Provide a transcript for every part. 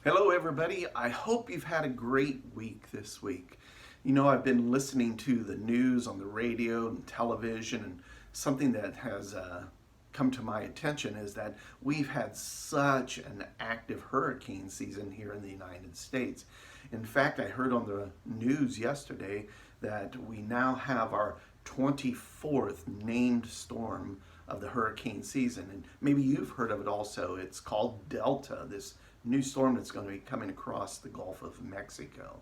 Hello, everybody. I hope you've had a great week this week. You know, I've been listening to the news on the radio and television, and something that has come to my attention is that we've had such an active hurricane season here in the United States. In fact, I heard on the news yesterday that we now have our 24th named storm of the hurricane season. And maybe you've heard of it also. It's called Delta, this new storm that's going to be coming across the Gulf of Mexico.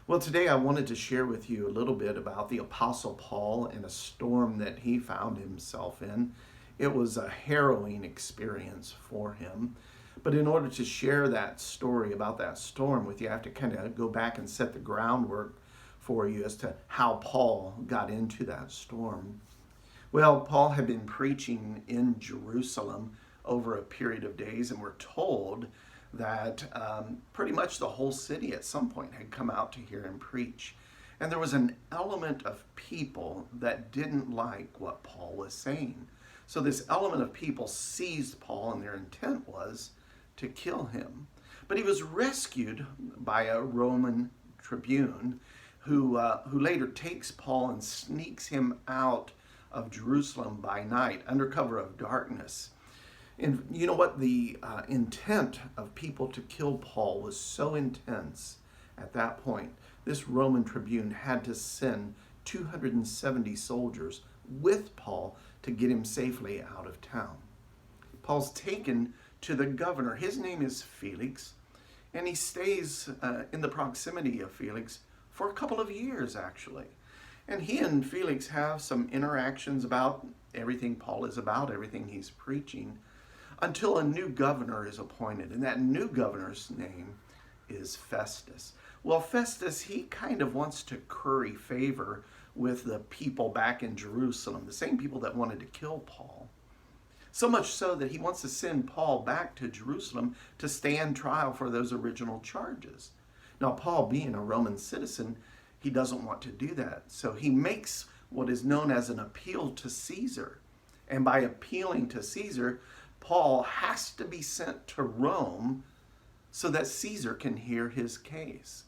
Well, today I wanted to share with you a little bit about the Apostle Paul and a storm that he found himself in. It was a harrowing experience for him. But in order to share that story about that storm with you, I have to kind of go back and set the groundwork for you as to how Paul got into that storm. Well, Paul had been preaching in Jerusalem over a period of days, and we're told that pretty much the whole city at some point had come out to hear him preach. And there was an element of people that didn't like what Paul was saying. So this element of people seized Paul, and their intent was to kill him. But he was rescued by a Roman tribune who later takes Paul and sneaks him out of Jerusalem by night under cover of darkness. And you know what? The intent of people to kill Paul was so intense at that point. This Roman tribune had to send 270 soldiers with Paul to get him safely out of town. Paul's taken to the governor. His name is Felix, and he stays in the proximity of Felix for a couple of years, actually. And he and Felix have some interactions about everything Paul is about, everything he's preaching, until a new governor is appointed. And that new governor's name is Festus. Well, Festus, he kind of wants to curry favor with the people back in Jerusalem, the same people that wanted to kill Paul. So much so that he wants to send Paul back to Jerusalem to stand trial for those original charges. Now, Paul, being a Roman citizen, he doesn't want to do that. So he makes what is known as an appeal to Caesar. And by appealing to Caesar, Paul has to be sent to Rome so that Caesar can hear his case.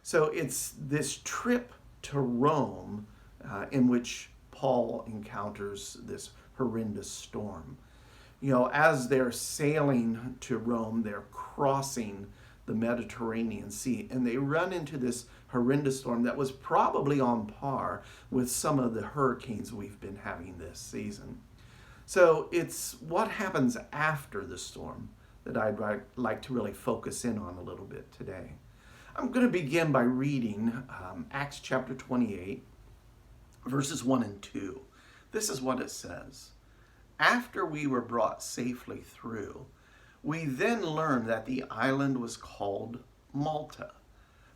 So it's this trip to Rome in which Paul encounters this horrendous storm. You know, as they're sailing to Rome, they're crossing the Mediterranean Sea, and they run into this horrendous storm that was probably on par with some of the hurricanes we've been having this season. So it's what happens after the storm that I'd like to really focus in on a little bit today. I'm going to begin by reading Acts chapter 28, verses 1 and 2. This is what it says. After we were brought safely through, we then learned that the island was called Malta.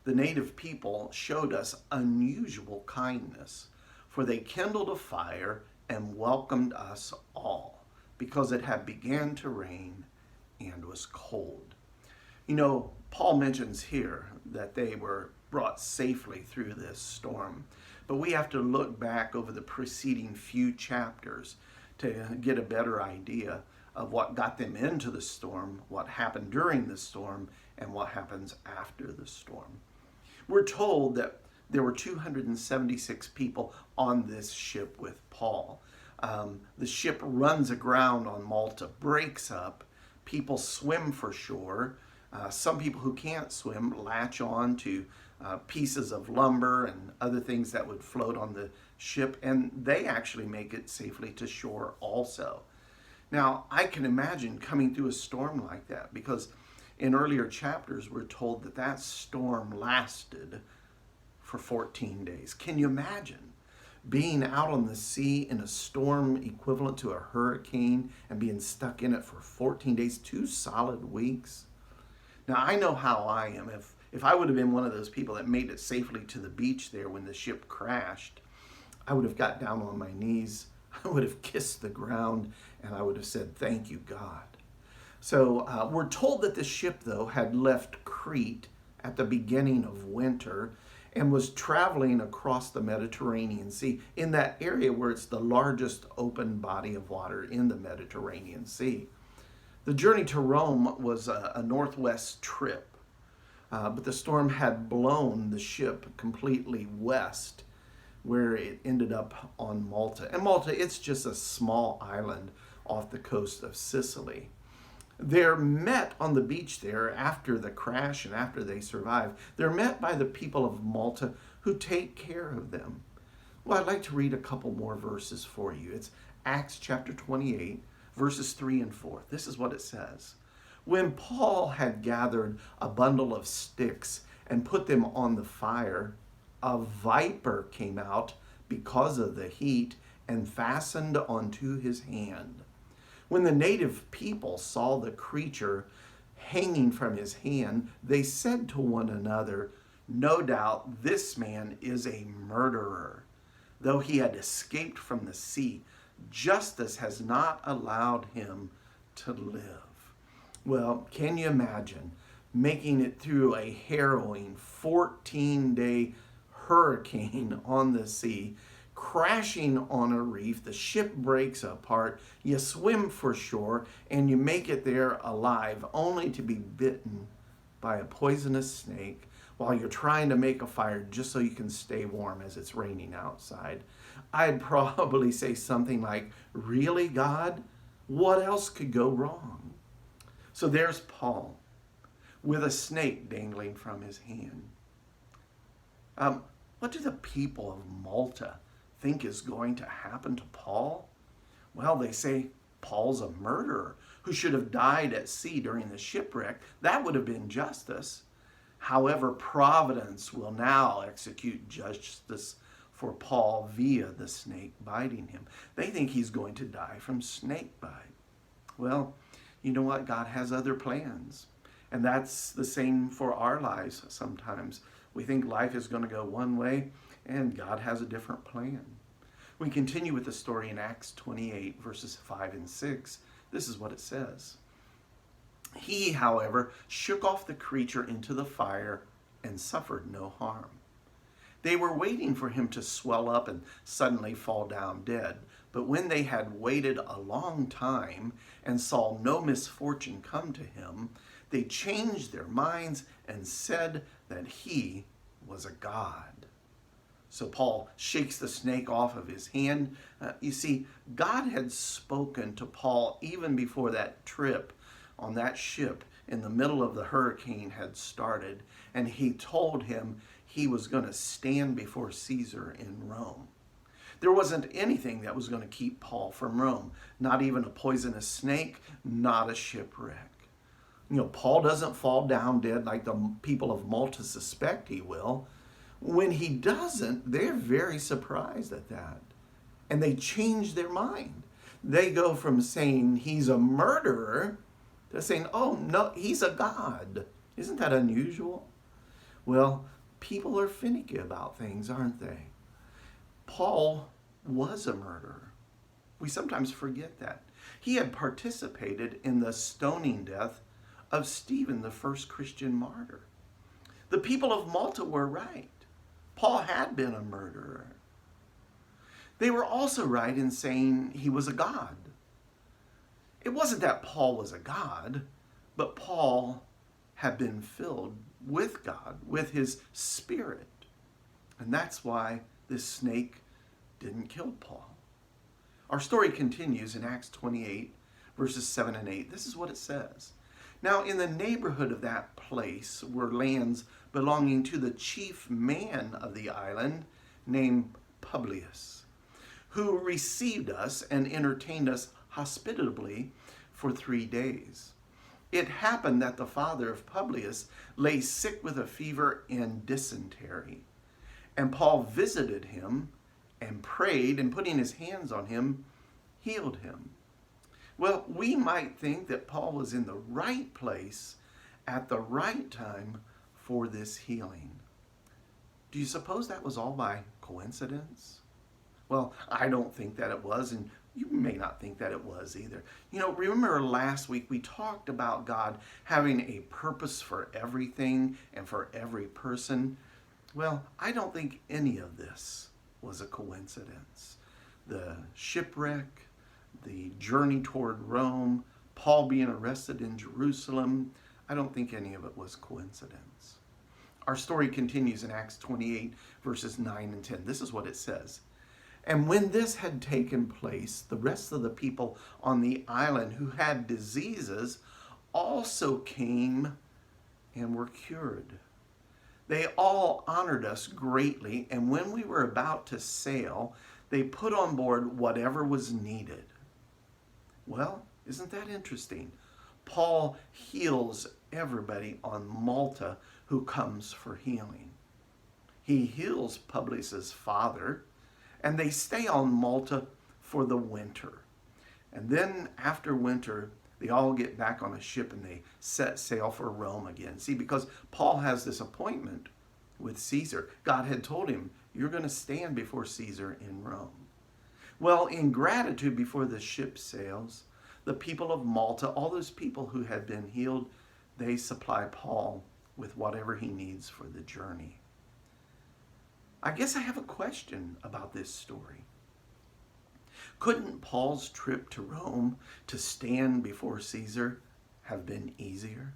The native people showed us unusual kindness, for they kindled a fire and welcomed us all, because it had began to rain and was cold. You know, Paul mentions here that they were brought safely through this storm, but we have to look back over the preceding few chapters to get a better idea of what got them into the storm, what happened during the storm, and what happens after the storm. We're told that there were 276 people on this ship with Paul. The ship runs aground on Malta, breaks up. People swim for shore. Some people who can't swim latch on to pieces of lumber and other things that would float on the ship, and they actually make it safely to shore also. Now, I can imagine coming through a storm like that, because in earlier chapters we're told that that storm lasted for 14 days. Can you imagine being out on the sea in a storm equivalent to a hurricane and being stuck in it for 14 days, 2 solid weeks? Now, I know how I am. If I would have been one of those people that made it safely to the beach there when the ship crashed, I would have got down on my knees, I would have kissed the ground, and I would have said, "Thank you, God." So we're told that the ship, though, had left Crete at the beginning of winter and was traveling across the Mediterranean Sea in that area where it's the largest open body of water in the Mediterranean Sea. The journey to Rome was a northwest trip, but the storm had blown the ship completely west, where it ended up on Malta. And Malta, it's just a small island off the coast of Sicily. They're met on the beach there after the crash and after they survive. They're met by the people of Malta who take care of them. Well, I'd like to read a couple more verses for you. It's Acts chapter 28, verses 3 and 4. This is what it says. When Paul had gathered a bundle of sticks and put them on the fire, a viper came out because of the heat and fastened onto his hand. When the native people saw the creature hanging from his hand, they said to one another, "No doubt this man is a murderer. Though he had escaped from the sea, justice has not allowed him to live." Well, can you imagine making it through a harrowing 14-day hurricane on the sea, crashing on a reef, the ship breaks apart, you swim for shore, and you make it there alive, only to be bitten by a poisonous snake while you're trying to make a fire just so you can stay warm as it's raining outside? I'd probably say something like, "Really, God? What else could go wrong?" So there's Paul with a snake dangling from his hand. What do the people of Malta think is going to happen to Paul? Well, they say Paul's a murderer who should have died at sea during the shipwreck. That would have been justice. However, Providence will now execute justice for Paul via the snake biting him. They think he's going to die from snake bite. Well, you know what? God has other plans. And that's the same for our lives sometimes. We think life is going to go one way, and God has a different plan. We continue with the story in Acts 28, verses 5 and 6. This is what it says. He, however, shook off the creature into the fire and suffered no harm. They were waiting for him to swell up and suddenly fall down dead. But when they had waited a long time and saw no misfortune come to him, they changed their minds and said that he was a god. So Paul shakes the snake off of his hand. You see, God had spoken to Paul even before that trip on that ship in the middle of the hurricane had started, and he told him he was going to stand before Caesar in Rome. There wasn't anything that was going to keep Paul from Rome, not even a poisonous snake, not a shipwreck. You know, Paul doesn't fall down dead like the people of Malta suspect he will. When he doesn't, they're very surprised at that. And they change their mind. They go from saying he's a murderer to saying, "Oh, no, he's a god." Isn't that unusual? Well, people are finicky about things, aren't they? Paul was a murderer. We sometimes forget that. He had participated in the stoning death of Stephen, the first Christian martyr. The people of Malta were right. Paul had been a murderer. They were also right in saying he was a god. It wasn't that Paul was a god, but Paul had been filled with God, with his spirit. And that's why this snake didn't kill Paul. Our story continues in Acts 28, verses 7 and 8. This is what it says. Now, in the neighborhood of that place were lands belonging to the chief man of the island, named Publius, who received us and entertained us hospitably for 3 days. It happened that the father of Publius lay sick with a fever and dysentery. And Paul visited him and prayed, and putting his hands on him, healed him. Well, we might think that Paul was in the right place at the right time for this healing. Do you suppose that was all by coincidence? Well, I don't think that it was, and you may not think that it was either. You know, remember last week we talked about God having a purpose for everything and for every person. Well, I don't think any of this was a coincidence. The shipwreck, the journey toward Rome, Paul being arrested in Jerusalem, I don't think any of it was coincidence. Our story continues in Acts 28, verses 9 and 10. This is what it says. And when this had taken place, the rest of the people on the island who had diseases also came and were cured. They all honored us greatly, and when we were about to sail, they put on board whatever was needed. Well, isn't that interesting? Paul heals everybody on Malta who comes for healing. He heals Publius' father, and they stay on Malta for the winter. And then after winter, they all get back on a ship and they set sail for Rome again. See, because Paul has this appointment with Caesar. God had told him, you're going to stand before Caesar in Rome. Well, in gratitude before the ship sails, the people of Malta, all those people who had been healed, they supply Paul with whatever he needs for the journey. I guess I have a question about this story. Couldn't Paul's trip to Rome to stand before Caesar have been easier?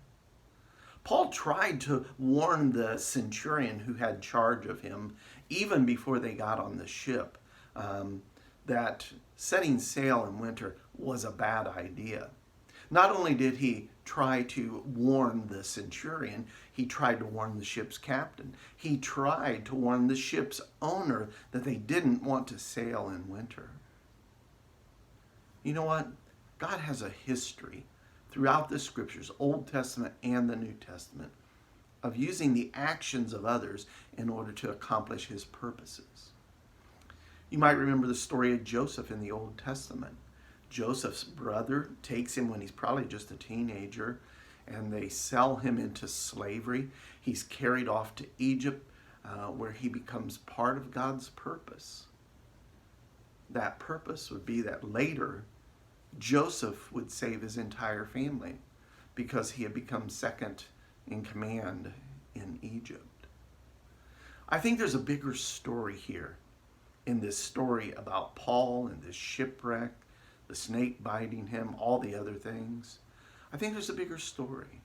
Paul tried to warn the centurion who had charge of him, even before they got on the ship, that setting sail in winter was a bad idea. Not only did he try to warn the centurion, he tried to warn the ship's captain. He tried to warn the ship's owner that they didn't want to sail in winter. You know what? God has a history throughout the scriptures, Old Testament and the New Testament, of using the actions of others in order to accomplish his purposes. You might remember the story of Joseph in the Old Testament. Joseph's brother takes him when he's probably just a teenager, and they sell him into slavery. He's carried off to Egypt, where he becomes part of God's purpose. That purpose would be that later Joseph would save his entire family because he had become second in command in Egypt. I think there's a bigger story here in this story about Paul and this shipwreck, the snake biting him, all the other things. I think there's a bigger story.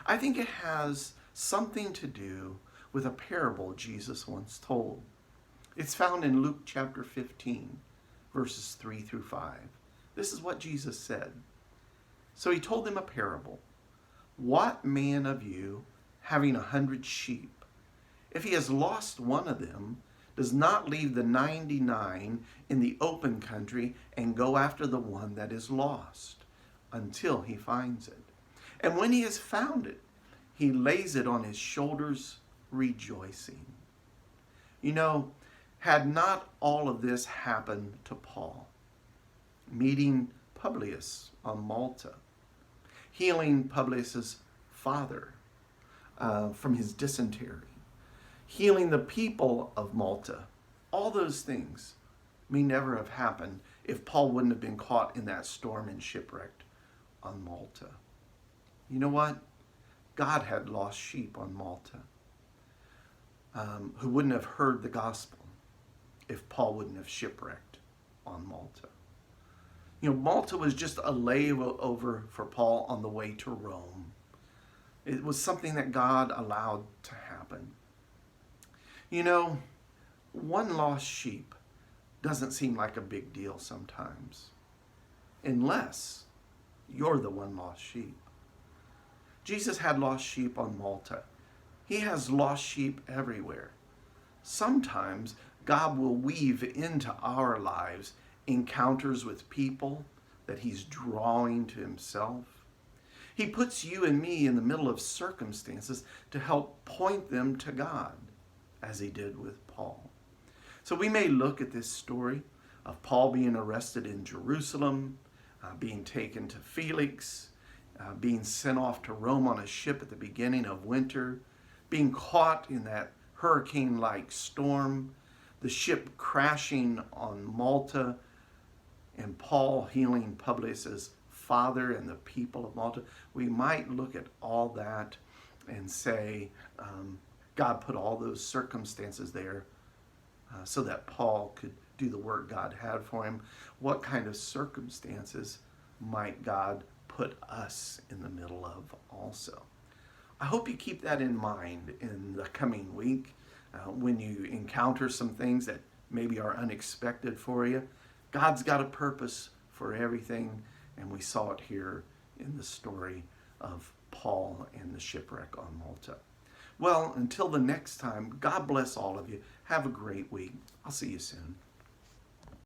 I think it has something to do with a parable Jesus once told. It's found in Luke chapter 15, verses 3 through 5. This is what Jesus said. So he told them a parable. What man of you, having 100 sheep, if he has lost one of them, does not leave the 99 in the open country and go after the one that is lost until he finds it? And when he has found it, he lays it on his shoulders, rejoicing. You know, had not all of this happened to Paul, meeting Publius on Malta, healing Publius' father from his dysentery, healing the people of Malta, all those things may never have happened if Paul wouldn't have been caught in that storm and shipwrecked on Malta. You know what? God had lost sheep on Malta who wouldn't have heard the gospel if Paul wouldn't have shipwrecked on Malta. You know, Malta was just a layover for Paul on the way to Rome. It was something that God allowed to happen. You know, one lost sheep doesn't seem like a big deal sometimes, unless you're the one lost sheep. Jesus had lost sheep on Malta. He has lost sheep everywhere. Sometimes God will weave into our lives encounters with people that he's drawing to himself. He puts you and me in the middle of circumstances to help point them to God, as he did with Paul. So we may look at this story of Paul being arrested in Jerusalem, being taken to Felix, being sent off to Rome on a ship at the beginning of winter, being caught in that hurricane-like storm, the ship crashing on Malta, and Paul healing Publius' father and the people of Malta. We might look at all that and say, God put all those circumstances there so that Paul could do the work God had for him. What kind of circumstances might God put us in the middle of also. I hope you keep that in mind in the coming week when you encounter some things that maybe are unexpected for you. God's got a purpose for everything, and we saw it here in the story of Paul and the shipwreck on Malta. Well, until the next time, God bless all of you. Have a great week. I'll see you soon.